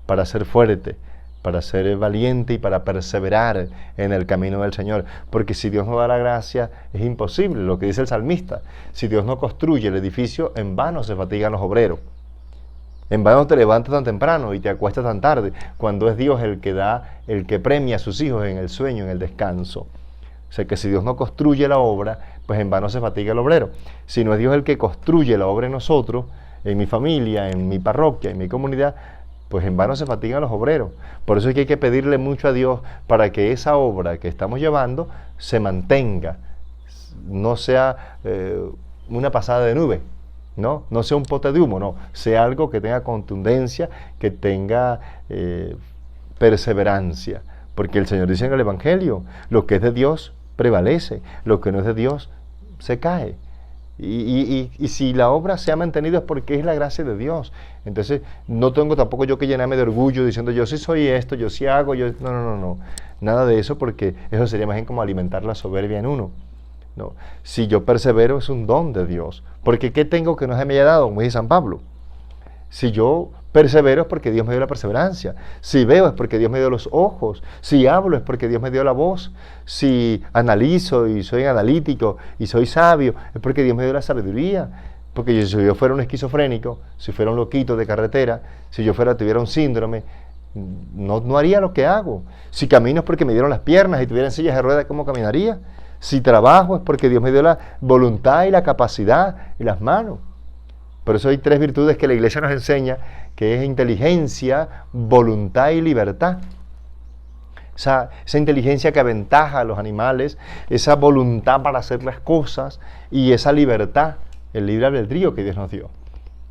para ser fuerte, para ser valiente y para perseverar en el camino del Señor. Porque si Dios no da la gracia, es imposible, lo que dice el salmista: si Dios no construye el edificio, en vano se fatigan los obreros. En vano te levantas tan temprano y te acuestas tan tarde, cuando es Dios el que premia a sus hijos en el sueño, en el descanso. O sea que si Dios no construye la obra, pues en vano se fatiga el obrero. Si no es Dios el que construye la obra en nosotros, en mi familia, en mi parroquia, en mi comunidad, pues en vano se fatigan los obreros. Por eso es que hay que pedirle mucho a Dios para que esa obra que estamos llevando se mantenga, no sea una pasada de nube, ¿no? No sea un pote de humo, no. Sea algo que tenga contundencia, que tenga perseverancia. Porque el Señor dice en el Evangelio, lo que es de Dios prevalece, lo que no es de Dios se cae. Y si la obra se ha mantenido es porque es la gracia de Dios. Entonces, no tengo tampoco yo que llenarme de orgullo diciendo yo sí soy esto, yo sí hago, yo... No. Nada de eso, porque eso sería más bien como alimentar la soberbia en uno. No. Si yo persevero es un don de Dios. Porque ¿qué tengo que no se me haya dado? Como dice San Pablo. Si yo persevero es porque Dios me dio la perseverancia. Si veo es porque Dios me dio los ojos. Si hablo es porque Dios me dio la voz. Si analizo y soy analítico y soy sabio es porque Dios me dio la sabiduría. Porque si yo fuera un esquizofrénico, si fuera un loquito de carretera, si yo tuviera un síndrome, no haría lo que hago. Si camino es porque me dieron las piernas y tuviera en sillas de ruedas, ¿cómo caminaría? Si trabajo es porque Dios me dio la voluntad y la capacidad y las manos. Por eso hay 3 virtudes que la Iglesia nos enseña, que es inteligencia, voluntad y libertad. Esa inteligencia que aventaja a los animales, esa voluntad para hacer las cosas y esa libertad, el libre albedrío que Dios nos dio.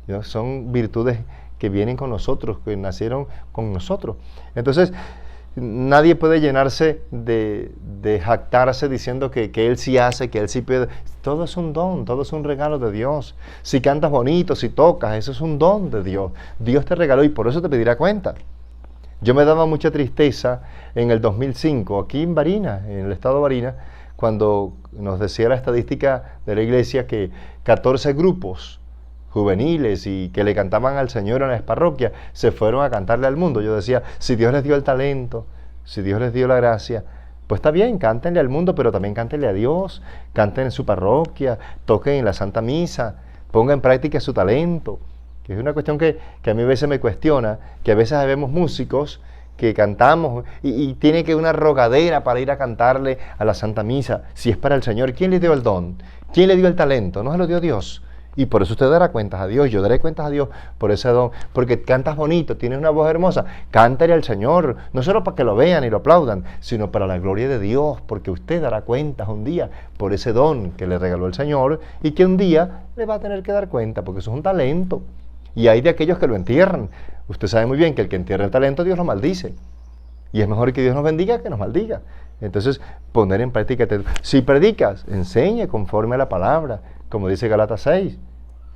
¿No? Son virtudes que vienen con nosotros, que nacieron con nosotros. Entonces, nadie puede llenarse de jactarse diciendo que Él sí hace, que Él sí puede. Todo es un don, todo es un regalo de Dios. Si cantas bonito, si tocas, eso es un don de Dios. Dios te regaló y por eso te pedirá cuenta. Yo me daba mucha tristeza en el 2005, aquí en Barinas, en el estado de Barinas, cuando nos decía la estadística de la iglesia que 14 grupos juveniles y que le cantaban al Señor en las parroquias se fueron a cantarle al mundo. Yo decía, si Dios les dio el talento, si Dios les dio la gracia, pues está bien, cántenle al mundo, pero también cántenle a Dios, canten en su parroquia, toquen en la Santa Misa, pongan en práctica su talento, que es una cuestión que a mí a veces me cuestiona, que a veces vemos músicos que cantamos y tiene que una rogadera para ir a cantarle a la Santa Misa. Si es para el Señor, ¿quién le dio el don? ¿Quién le dio el talento? No se lo dio Dios. Y por eso usted dará cuentas a Dios, yo daré cuentas a Dios por ese don, porque cantas bonito, tienes una voz hermosa, cántale al Señor, no solo para que lo vean y lo aplaudan, sino para la gloria de Dios, porque usted dará cuentas un día por ese don que le regaló el Señor y que un día le va a tener que dar cuenta, porque eso es un talento. Y hay de aquellos que lo entierran. Usted sabe muy bien que el que entierra el talento, Dios lo maldice. Y es mejor que Dios nos bendiga que nos maldiga. Entonces, poner en práctica. Si predicas, enseñe conforme a la palabra, como dice Galatas 6,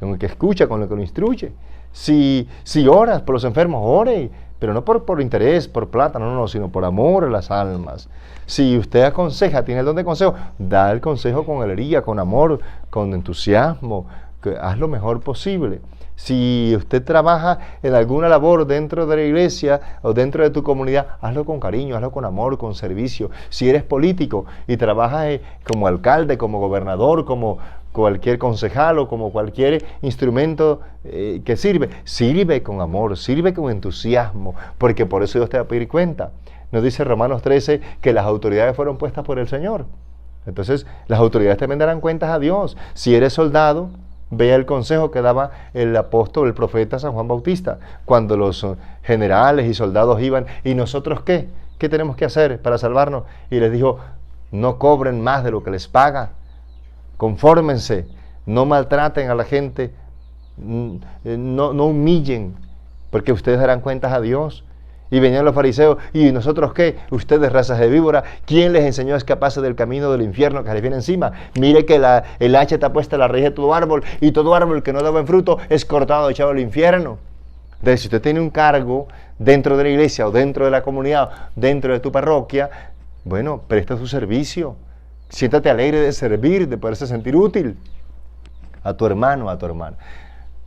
con el que escucha, con el que lo instruye. Si oras por los enfermos, ore, pero no por interés, por plata, no, sino por amor a las almas. Si usted aconseja, tiene el don de consejo, da el consejo con alegría, con amor, con entusiasmo, que haz lo mejor posible. Si usted trabaja en alguna labor dentro de la iglesia o dentro de tu comunidad, hazlo con cariño, hazlo con amor, con servicio. Si eres político y trabajas como alcalde, como gobernador, como cualquier concejal o como cualquier instrumento que sirve con amor, sirve con entusiasmo, porque por eso Dios te va a pedir cuenta. Nos dice Romanos 13 que las autoridades fueron puestas por el Señor. Entonces, las autoridades también darán cuentas a Dios. Si eres soldado, vea el consejo que daba el apóstol, el profeta San Juan Bautista, cuando los generales y soldados iban, ¿y nosotros qué? ¿Qué tenemos que hacer para salvarnos? Y les dijo, no cobren más de lo que les paga, confórmense, no maltraten a la gente, no humillen, porque ustedes darán cuentas a Dios. Y venían los fariseos, ¿y nosotros qué? Ustedes, razas de víbora, ¿quién les enseñó a escaparse del camino del infierno que les viene encima? Mire que el hacha está puesta en la raíz de todo árbol, y todo árbol que no da buen fruto es cortado y echado al infierno. Entonces, si usted tiene un cargo dentro de la iglesia, o dentro de la comunidad, dentro de tu parroquia, bueno, presta su servicio. Siéntate alegre de servir, de poderse sentir útil a tu hermano, a tu hermana.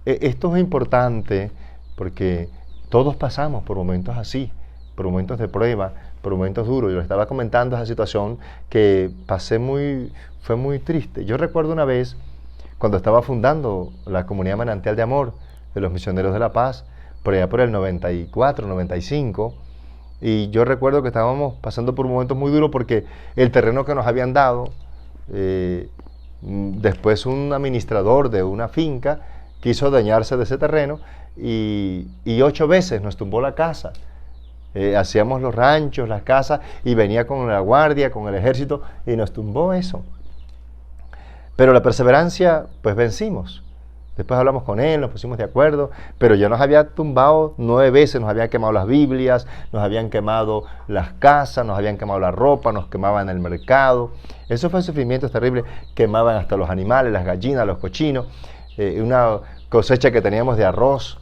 Esto es importante porque todos pasamos por momentos así, por momentos de prueba, por momentos duros. Yo le estaba comentando esa situación que fue muy triste. Yo recuerdo una vez, cuando estaba fundando la comunidad Manantial de Amor de los Misioneros de la Paz, por allá por el 94, 95, y yo recuerdo que estábamos pasando por momentos muy duros porque el terreno que nos habían dado, después un administrador de una finca quiso dañarse de ese terreno, y 8 veces nos tumbó la casa. Hacíamos los ranchos, las casas, y venía con la guardia, con el ejército, y nos tumbó eso. Pero la perseverancia, pues vencimos. Después hablamos con él, nos pusimos de acuerdo, pero ya nos había tumbado 9 veces, nos habían quemado las Biblias, nos habían quemado las casas, nos habían quemado la ropa, nos quemaban el mercado. Eso fue sufrimiento terrible, quemaban hasta los animales, las gallinas, los cochinos. Una cosecha que teníamos de arroz,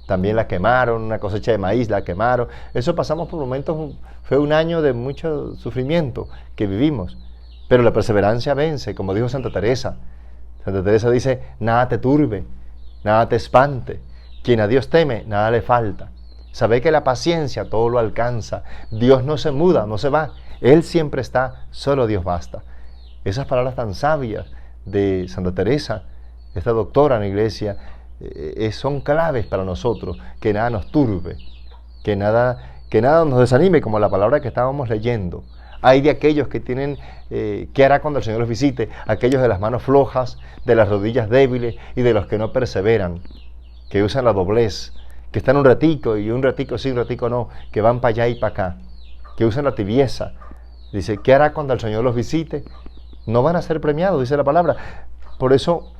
también la quemaron, una cosecha de maíz la quemaron. Eso pasamos por momentos, fue un año de mucho sufrimiento que vivimos. Pero la perseverancia vence, como dijo Santa Teresa. Santa Teresa dice, nada te turbe, nada te espante. Quien a Dios teme, nada le falta. Sabe que la paciencia todo lo alcanza. Dios no se muda, no se va. Él siempre está, solo Dios basta. Esas palabras tan sabias de Santa Teresa, esta doctora en la iglesia, son claves para nosotros. Que nada nos turbe, que nada nos desanime, como la palabra que estábamos leyendo. Hay de aquellos que tienen, ¿qué hará cuando el Señor los visite? Aquellos de las manos flojas, de las rodillas débiles y de los que no perseveran, que usan la doblez, que están un ratico y un ratico sí, un ratico no, que van para allá y para acá, que usan la tibieza. Dice, ¿qué hará cuando el Señor los visite? No van a ser premiados, dice la palabra. Por eso,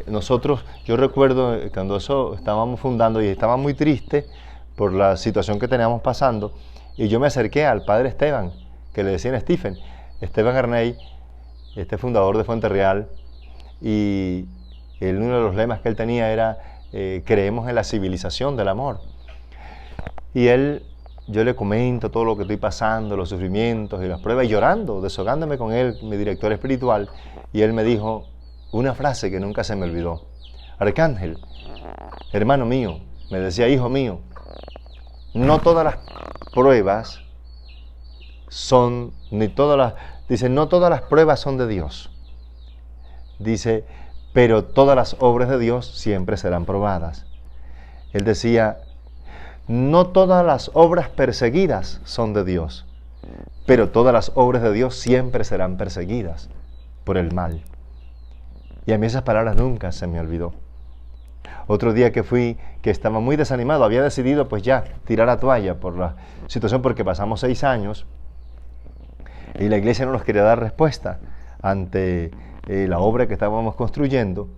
nosotros, yo recuerdo cuando eso estábamos fundando y estaba muy triste por la situación que teníamos pasando, y yo me acerqué al padre Esteban, que le decían Stephen, Esteban Arney, este fundador de Fuente Real, y uno de los lemas que él tenía era, creemos en la civilización del amor. Y yo le comento todo lo que estoy pasando, los sufrimientos y las pruebas, y llorando, deshogándome con él, mi director espiritual, y él me dijo una frase que nunca se me olvidó. Arcángel, hermano mío, me decía, hijo mío, no todas las pruebas son, dice, no todas las pruebas son de Dios. Dice, pero todas las obras de Dios siempre serán probadas. Él decía, no todas las obras perseguidas son de Dios, pero todas las obras de Dios siempre serán perseguidas por el mal. Y a mí esas palabras nunca se me olvidó. Otro día que estaba muy desanimado, había decidido pues ya tirar la toalla por la situación, porque pasamos 6 años y la iglesia no nos quería dar respuesta ante la obra que estábamos construyendo,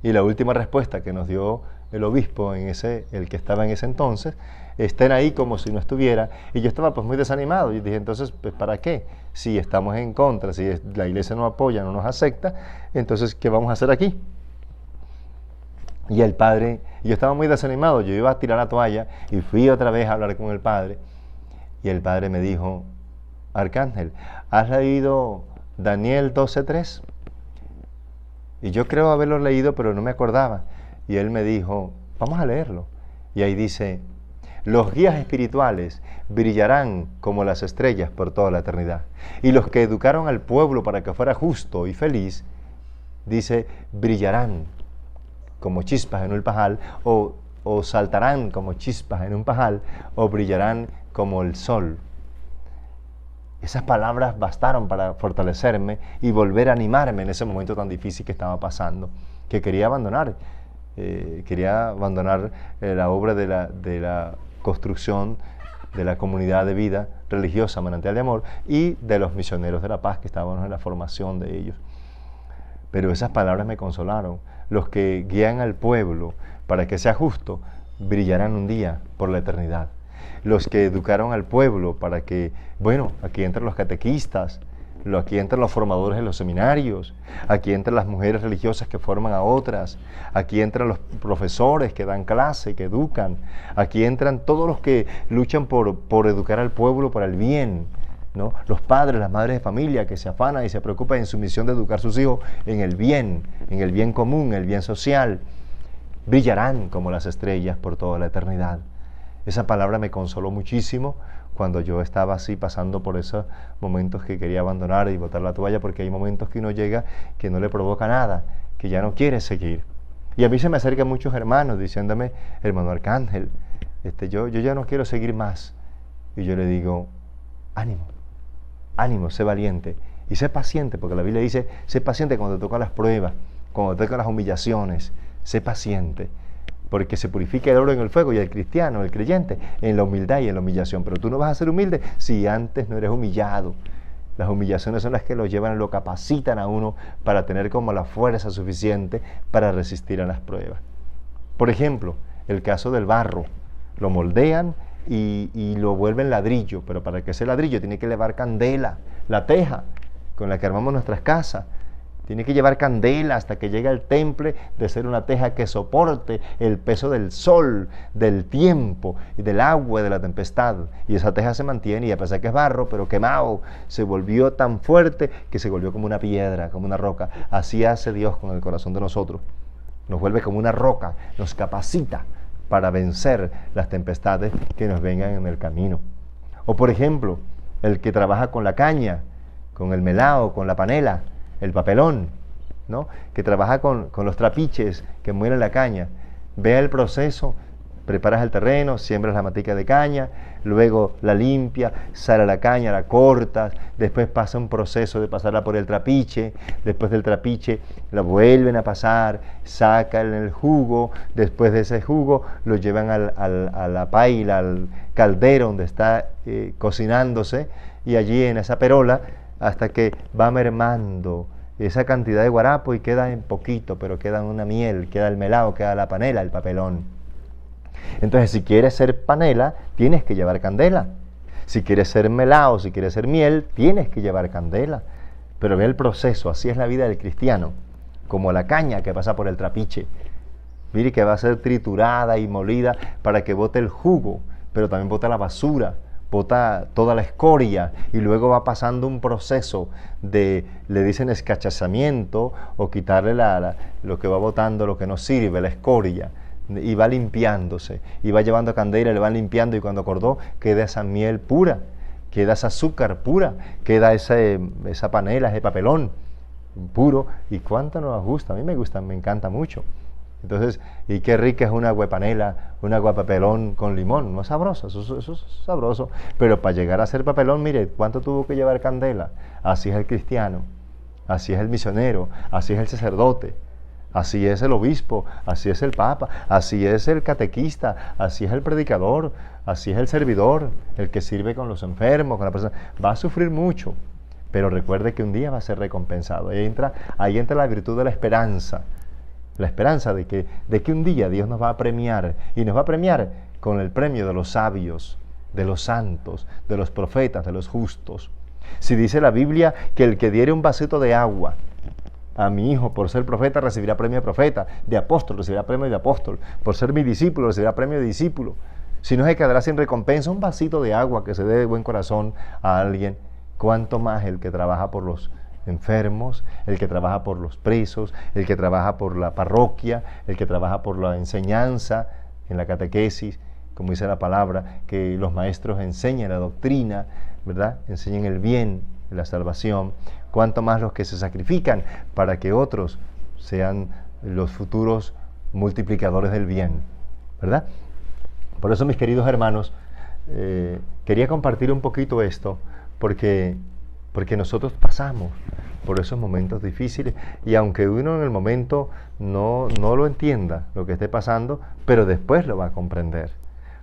y la última respuesta que nos dio el obispo, el que estaba en ese entonces, estén ahí como si no estuviera, y yo estaba pues muy desanimado, y dije, entonces, pues ¿para qué? Si estamos en contra, si la iglesia no apoya, no nos acepta, entonces ¿qué vamos a hacer aquí? Y el padre, yo estaba muy desanimado, yo iba a tirar la toalla y fui otra vez a hablar con el padre, y el padre me dijo, Arcángel, ¿has leído Daniel 12:3? Y yo creo haberlo leído, pero no me acordaba. Y él me dijo, vamos a leerlo. Y ahí dice, los guías espirituales brillarán como las estrellas por toda la eternidad. Y los que educaron al pueblo para que fuera justo y feliz, dice, brillarán como chispas en un pajal, o saltarán como chispas en un pajal, o brillarán como el sol. Esas palabras bastaron para fortalecerme y volver a animarme en ese momento tan difícil que estaba pasando, que quería abandonar. Quería abandonar la obra de la construcción de la comunidad de vida religiosa Manantial de Amor y de los misioneros de la paz, que estábamos en la formación de ellos. Pero esas palabras me consolaron. Los que guían al pueblo para que sea justo, brillarán un día por la eternidad. Los que educaron al pueblo para que, bueno, aquí entran los catequistas, aquí entran los formadores en los seminarios, aquí entran las mujeres religiosas que forman a otras, aquí entran los profesores que dan clase, que educan, aquí entran todos los que luchan por educar al pueblo para el bien, ¿no? Los padres, las madres de familia que se afanan y se preocupan en su misión de educar a sus hijos en el bien común, en el bien social, brillarán como las estrellas por toda la eternidad. Esa palabra me consoló muchísimo cuando yo estaba así pasando por esos momentos que quería abandonar y botar la toalla, porque hay momentos que uno llega que no le provoca nada, que ya no quiere seguir. Y a mí se me acercan muchos hermanos diciéndome, hermano Arcángel, yo ya no quiero seguir más. Y yo le digo, ánimo, sé valiente y sé paciente, porque la Biblia dice, sé paciente cuando te tocan las pruebas, cuando te tocan las humillaciones, sé paciente, porque se purifica el oro en el fuego, y el cristiano, el creyente, en la humildad y en la humillación. Pero tú no vas a ser humilde si antes no eres humillado. Las humillaciones son las que lo llevan, lo capacitan a uno para tener como la fuerza suficiente para resistir a las pruebas. Por ejemplo, el caso del barro. Lo moldean y lo vuelven ladrillo, pero para que ese ladrillo tiene que llevar candela. La teja con la que armamos nuestras casas tiene que llevar candela hasta que llegue al temple de ser una teja que soporte el peso del sol, del tiempo y del agua y de la tempestad. Y esa teja se mantiene, y a pesar que es barro, pero quemado, se volvió tan fuerte que se volvió como una piedra, como una roca. Así hace Dios con el corazón de nosotros. Nos vuelve como una roca, nos capacita para vencer las tempestades que nos vengan en el camino. O por ejemplo, el que trabaja con la caña, con el melao, con la panela, el papelón, ¿no? Que trabaja con los trapiches que muelen la caña. Vea el proceso: preparas el terreno, siembras la matica de caña, luego la limpia, sale la caña, la cortas, después pasa un proceso de pasarla por el trapiche, después del trapiche la vuelven a pasar, sacan el jugo, después de ese jugo lo llevan a la paila, al caldero donde está cocinándose, y allí en esa perola, hasta que va mermando esa cantidad de guarapo y queda en poquito, pero queda una miel, queda el melao, queda la panela, el papelón. Entonces, si quieres ser panela, tienes que llevar candela. Si quieres ser melao, si quieres ser miel, tienes que llevar candela. Pero ve el proceso, así es la vida del cristiano, como la caña que pasa por el trapiche. Mire que va a ser triturada y molida para que bote el jugo, pero también bota la basura, bota toda la escoria, y luego va pasando un proceso de, le dicen escachazamiento, o quitarle lo que va botando, lo que no sirve, la escoria, y va limpiándose, y va llevando candela, le van limpiando, y cuando acordó queda esa miel pura, queda ese azúcar pura, queda esa panela, ese papelón puro. Y cuánto nos gusta, a mí me gusta, me encanta mucho. Entonces, y qué rica es una agua de panela, una agua de papelón con limón. No es sabroso, eso es sabroso. Pero para llegar a ser papelón, mire, ¿cuánto tuvo que llevar candela? Así es el cristiano, así es el misionero, así es el sacerdote, así es el obispo, así es el papa, así es el catequista, así es el predicador, así es el servidor, el que sirve con los enfermos, con la persona. Va a sufrir mucho, pero recuerde que un día va a ser recompensado. Ahí entra la virtud de la esperanza. La esperanza de que un día Dios nos va a premiar, y nos va a premiar con el premio de los sabios, de los santos, de los profetas, de los justos. Si dice la Biblia que el que diere un vasito de agua a mi hijo por ser profeta recibirá premio de profeta, de apóstol recibirá premio de apóstol, por ser mi discípulo recibirá premio de discípulo. Si no se quedará sin recompensa un vasito de agua que se dé de buen corazón a alguien, cuánto más el que trabaja por los enfermos, el que trabaja por los presos, el que trabaja por la parroquia, el que trabaja por la enseñanza en la catequesis, como dice la palabra, que los maestros enseñan la doctrina, ¿verdad? Enseñan el bien, la salvación. Cuánto más los que se sacrifican para que otros sean los futuros multiplicadores del bien, ¿verdad? Por eso, mis queridos hermanos, quería compartir un poquito esto, porque nosotros pasamos por esos momentos difíciles, y aunque uno en el momento no lo entienda lo que esté pasando, pero después lo va a comprender.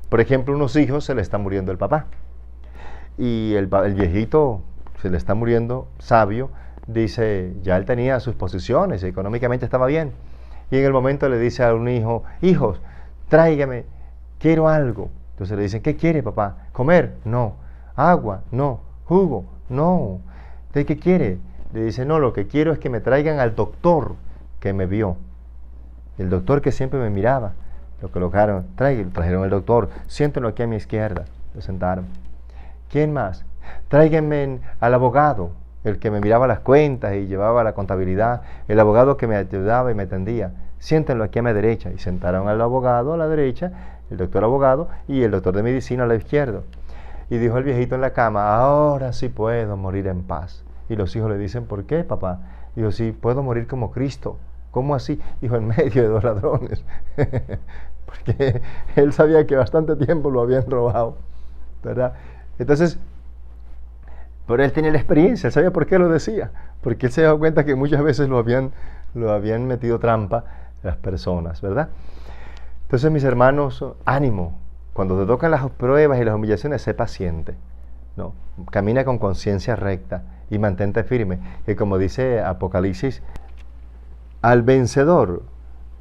Por ejemplo, unos hijos, se le está muriendo el papá, y el viejito se le está muriendo sabio, dice, ya él tenía sus posiciones, económicamente estaba bien, y en el momento le dice a un hijo, hijos, tráigame, quiero algo. Entonces le dicen, ¿qué quiere, papá? ¿Comer? No. ¿Agua? No. ¿Jugo? No. ¿De qué quiere? Le dice, no, lo que quiero es que me traigan al doctor que me vio, el doctor que siempre me miraba. Lo colocaron, trajeron al doctor, siéntenlo aquí a mi izquierda, lo sentaron. ¿Quién más? Tráiganme al abogado, el que me miraba las cuentas y llevaba la contabilidad, el abogado que me ayudaba y me atendía, siéntenlo aquí a mi derecha. Y sentaron al abogado a la derecha, el doctor abogado, y el doctor de medicina a la izquierda. Y dijo el viejito en la cama, ahora sí puedo morir en paz. Y los hijos le dicen, ¿por qué, papá? Dijo, sí, puedo morir como Cristo. ¿Cómo así? Dijo, en medio de dos ladrones. Porque él sabía que bastante tiempo lo habían robado, ¿verdad? Entonces, pero él tenía la experiencia, él sabía por qué lo decía. Porque él se dio cuenta que muchas veces lo habían metido trampa las personas, ¿verdad? Entonces, mis hermanos, ánimo. Cuando te tocan las pruebas y las humillaciones, sé paciente, ¿no? Camina con conciencia recta y mantente firme, que como dice Apocalipsis, al vencedor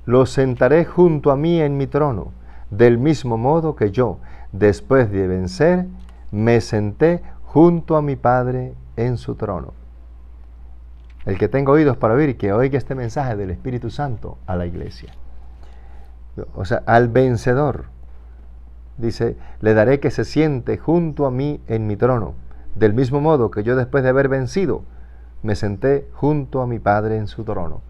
lo sentaré junto a mí en mi trono, del mismo modo que yo, después de vencer, me senté junto a mi Padre en su trono. El que tenga oídos para oír, que oiga este mensaje del Espíritu Santo a la iglesia. O sea, al vencedor, dice, le daré que se siente junto a mí en mi trono, del mismo modo que yo después de haber vencido, me senté junto a mi Padre en su trono.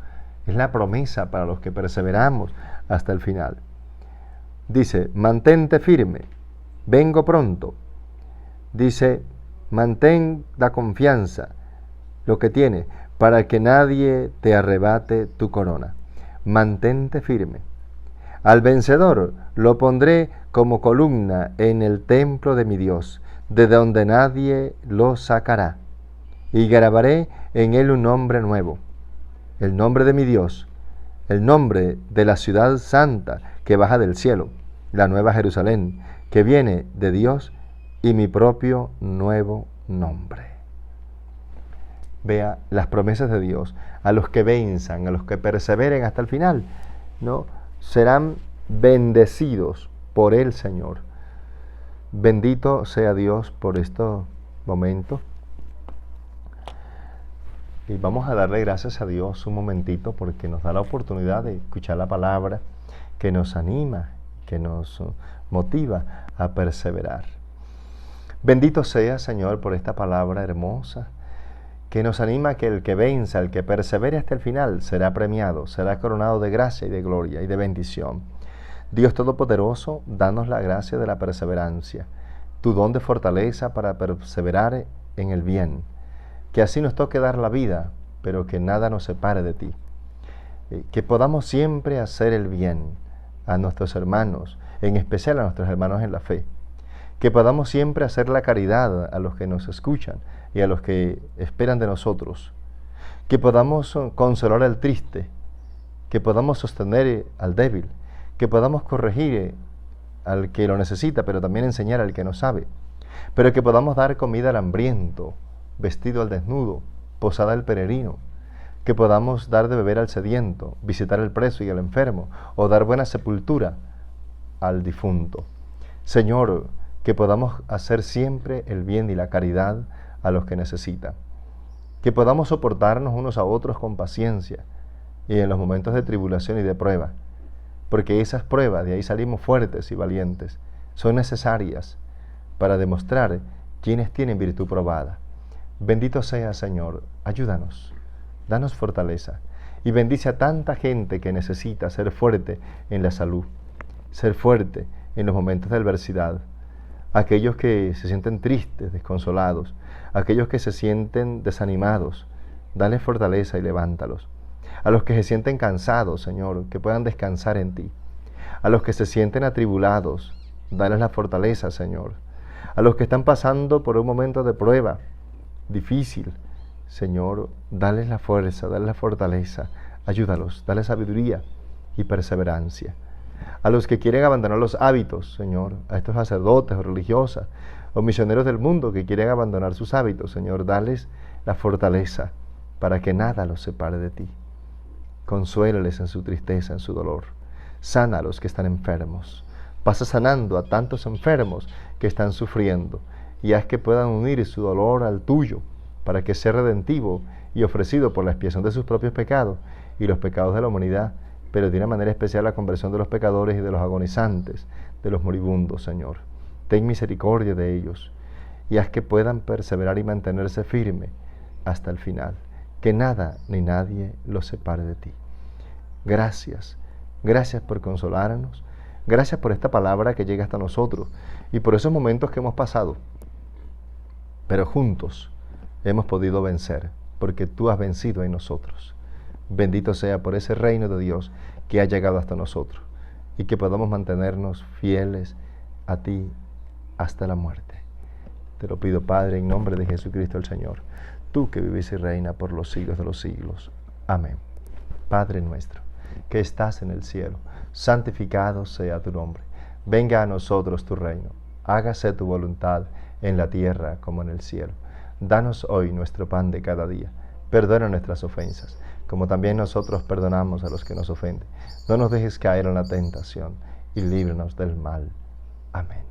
Es la promesa para los que perseveramos hasta el final. Dice, mantente firme, vengo pronto. Dice, mantén la confianza, lo que tienes, para que nadie te arrebate tu corona. Mantente firme. Al vencedor lo pondré como columna en el templo de mi Dios, de donde nadie lo sacará. Y grabaré en él un nombre nuevo, el nombre de mi Dios, el nombre de la ciudad santa que baja del cielo, la nueva Jerusalén, que viene de Dios, y mi propio nuevo nombre. Vea las promesas de Dios, a los que venzan, a los que perseveren hasta el final, ¿no? Serán bendecidos por el Señor. Bendito sea Dios por estos momentos. Y vamos a darle gracias a Dios un momentito porque nos da la oportunidad de escuchar la palabra que nos anima, que nos motiva a perseverar. Bendito sea, Señor, por esta palabra hermosa que nos anima que el que venza, el que persevere hasta el final, será premiado, será coronado de gracia y de gloria y de bendición. Dios Todopoderoso, danos la gracia de la perseverancia, tu don de fortaleza para perseverar en el bien, que así nos toque dar la vida, pero que nada nos separe de ti. Que podamos siempre hacer el bien a nuestros hermanos, en especial a nuestros hermanos en la fe. Que podamos siempre hacer la caridad a los que nos escuchan y a los que esperan de nosotros. Que podamos consolar al triste, que podamos sostener al débil, que podamos corregir al que lo necesita, pero también enseñar al que no sabe. Pero que podamos dar comida al hambriento, vestido al desnudo, posada al peregrino, que podamos dar de beber al sediento, visitar al preso y al enfermo, o dar buena sepultura al difunto. Señor, que podamos hacer siempre el bien y la caridad a los que necesitan. Que podamos soportarnos unos a otros con paciencia y en los momentos de tribulación y de prueba, porque esas pruebas, de ahí salimos fuertes y valientes, son necesarias para demostrar quienes tienen virtud probada. Bendito sea, Señor, ayúdanos, danos fortaleza y bendice a tanta gente que necesita ser fuerte en la salud, ser fuerte en los momentos de adversidad, aquellos que se sienten tristes, desconsolados, aquellos que se sienten desanimados, dale fortaleza y levántalos. A los que se sienten cansados, Señor, que puedan descansar en ti. A los que se sienten atribulados, dales la fortaleza, Señor. A los que están pasando por un momento de prueba difícil, Señor, dales la fuerza, dales la fortaleza, ayúdalos, dale sabiduría y perseverancia. A los que quieren abandonar los hábitos, Señor, a estos sacerdotes o religiosas o misioneros del mundo que quieren abandonar sus hábitos, Señor, dales la fortaleza para que nada los separe de ti. Consuélales en su tristeza, en su dolor. Sana a los que están enfermos. Pasa sanando a tantos enfermos que están sufriendo y haz que puedan unir su dolor al tuyo para que sea redentivo y ofrecido por la expiación de sus propios pecados y los pecados de la humanidad, pero de una manera especial la conversión de los pecadores y de los agonizantes, de los moribundos, Señor. Ten misericordia de ellos y haz que puedan perseverar y mantenerse firme hasta el final, que nada ni nadie los separe de ti. Gracias, gracias por consolarnos, gracias por esta palabra que llega hasta nosotros y por esos momentos que hemos pasado, pero juntos hemos podido vencer, porque tú has vencido en nosotros. Bendito sea por ese reino de Dios que ha llegado hasta nosotros y que podamos mantenernos fieles a ti hasta la muerte. Te lo pido, Padre, en nombre de Jesucristo el Señor, tú que vives y reina por los siglos de los siglos. Amén. Padre nuestro, que estás en el cielo, santificado sea tu nombre. Venga a nosotros tu reino. Hágase tu voluntad en la tierra como en el cielo. Danos hoy nuestro pan de cada día. Perdona nuestras ofensas, como también nosotros perdonamos a los que nos ofenden. No nos dejes caer en la tentación y líbranos del mal. Amén.